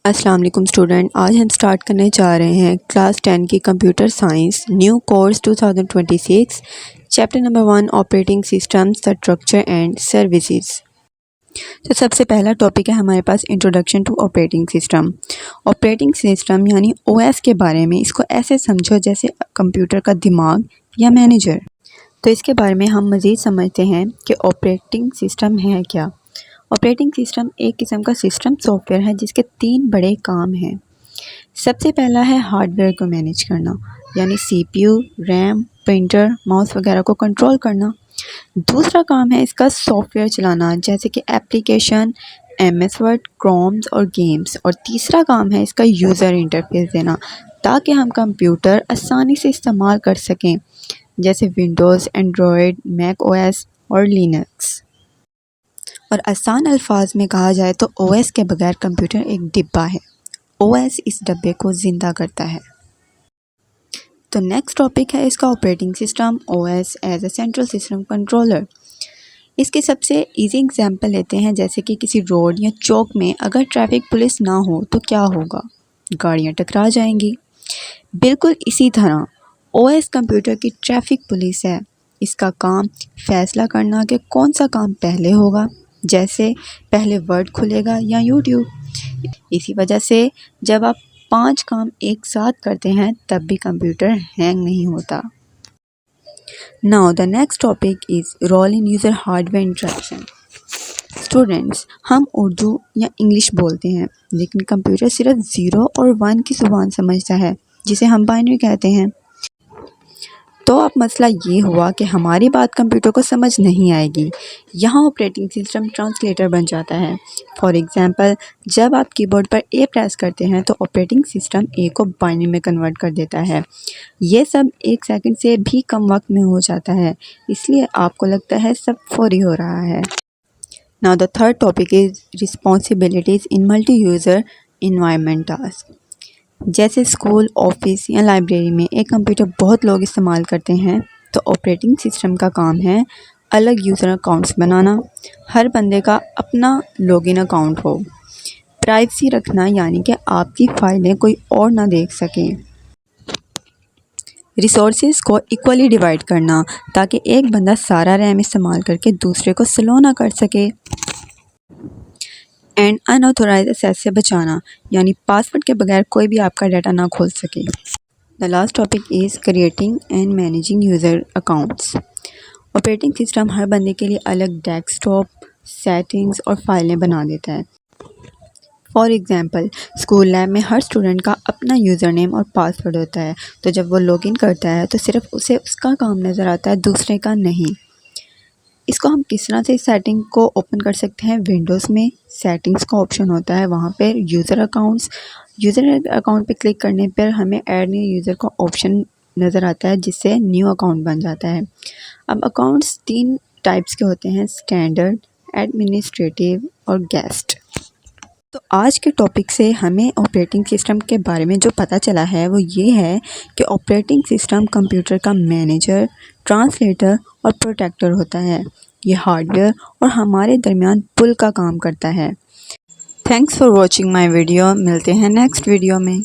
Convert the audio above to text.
السلام علیکم اسٹوڈنٹ، آج ہم سٹارٹ کرنے جا رہے ہیں کلاس 10 کی computer science new course 2026 chapter number 1 operating systems structure and services. تو سب سے پہلا ٹاپک ہے ہمارے پاس introduction to operating system. Operating system یعنی او ایس کے بارے میں اس کو ایسے سمجھو جیسے کمپیوٹر کا دماغ یا مینیجر۔ تو اس کے بارے میں ہم مزید سمجھتے ہیں کہ آپریٹنگ سسٹم ہے کیا۔ آپریٹنگ سسٹم ایک قسم کا سسٹم سافٹ ویئر ہے جس کے 3 بڑے کام ہیں۔ سب سے پہلا ہے ہارڈ ویئر کو مینیج کرنا، یعنی C P U, RAM, printer, mouse وغیرہ کو کنٹرول کرنا۔ دوسرا کام ہے اس کا سافٹ ویئر چلانا، جیسے کہ ایپلیکیشن، ایم ایس ورڈ، کرومز اور گیمز۔ اور تیسرا کام ہے اس کا یوزر انٹرفیس دینا، تاکہ ہم کمپیوٹر آسانی سے استعمال کر سکیں، جیسے Windows, Android, make O S اور لینکس۔ اور آسان الفاظ میں کہا جائے تو او ایس کے بغیر کمپیوٹر ایک ڈبہ ہے۔ او ایس اس ڈبے کو زندہ کرتا ہے۔ تو نیکسٹ ٹاپک ہے اس کا operating system O S as a central system controller. اس کے سب سے ایزی ایگزامپل لیتے ہیں، جیسے کہ کسی روڈ یا چوک میں اگر ٹریفک پولیس نہ ہو تو کیا ہوگا؟ گاڑیاں ٹکرا جائیں گی۔ بالکل اسی طرح او ایس کمپیوٹر کی ٹریفک پولیس ہے۔ اس کا کام فیصلہ کرنا کہ کون سا کام پہلے ہوگا، جیسے پہلے ورڈ کھلے گا یا یوٹیوب۔ اسی وجہ سے جب آپ 5 کام ایک ساتھ کرتے ہیں تب بھی کمپیوٹر ہینگ نہیں ہوتا۔ Now the next topic is role in user hardware interaction۔ Students, ہم اردو یا انگلش بولتے ہیں لیکن کمپیوٹر صرف 0 اور 1 کی زبان سمجھتا ہے، جسے ہم بائنری کہتے ہیں۔ تو اب مسئلہ یہ ہوا کہ ہماری بات کمپیوٹر کو سمجھ نہیں آئے گی۔ یہاں آپریٹنگ سسٹم ٹرانسلیٹر بن جاتا ہے۔ فار ایگزامپل، جب آپ کی بورڈ پر اے پریس کرتے ہیں تو آپریٹنگ سسٹم اے کو بائنری میں کنورٹ کر دیتا ہے۔ یہ سب 1 سیکنڈ سے بھی کم وقت میں ہو جاتا ہے، اس لیے آپ کو لگتا ہے سب فوری ہو رہا ہے۔ Now the third topic is responsibilities in multi-user environment task۔ جیسے اسکول، آفس یا لائبریری میں ایک کمپیوٹر بہت لوگ استعمال کرتے ہیں، تو آپریٹنگ سسٹم کا کام ہے الگ یوزر اکاؤنٹس بنانا، ہر بندے کا اپنا log in account who, privacy رکھنا یعنی کہ آپ کی فائلیں کوئی اور نہ دیکھ سکیں، ریسورسز کو ایکولی ڈیوائڈ کرنا تاکہ ایک بندہ سارا ریم استعمال کر کے دوسرے کو سلو نہ کر سکے، اینڈ ان آتھورائزڈ ایکسیس سے بچانا، یعنی پاسورڈ کے بغیر کوئی بھی آپ کا ڈیٹا نہ کھول سکے۔ The last topic is creating and managing user accounts۔ Operating system ہر بندے کے لیے الگ ڈیسک ٹاپ، سیٹنگز اور فائلیں بنا دیتا ہے۔ فار ایگزامپل، اسکول لیب میں ہر اسٹوڈنٹ کا اپنا یوزر نیم اور پاسورڈ ہوتا ہے، تو جب وہ لاگ ان کرتا ہے تو صرف اسے اس کا کام نظر آتا ہے، دوسرے کا نہیں۔ اس کو ہم کس طرح سے سیٹنگ کو اوپن کر سکتے ہیں؟ ونڈوز میں سیٹنگز کا آپشن ہوتا ہے، وہاں پہ یوزر اکاؤنٹ پہ کلک کرنے پر ہمیں ایڈ نیو یوزر کا آپشن نظر آتا ہے، جس سے نیو اکاؤنٹ بن جاتا ہے۔ اب اکاؤنٹس 3 ٹائپس کے ہوتے ہیں: اسٹینڈرڈ، ایڈمنسٹریٹو اور گیسٹ۔ تو آج کے ٹاپک سے ہمیں آپریٹنگ سسٹم کے بارے میں جو پتہ چلا ہے وہ یہ ہے کہ آپریٹنگ سسٹم کمپیوٹر کا مینیجر، ٹرانسلیٹر اور پروٹیکٹر ہوتا ہے۔ یہ ہارڈ ویئر اور ہمارے درمیان پل کا کام کرتا ہے۔ Thanks for watching my video. ملتے ہیں نیکسٹ ویڈیو میں۔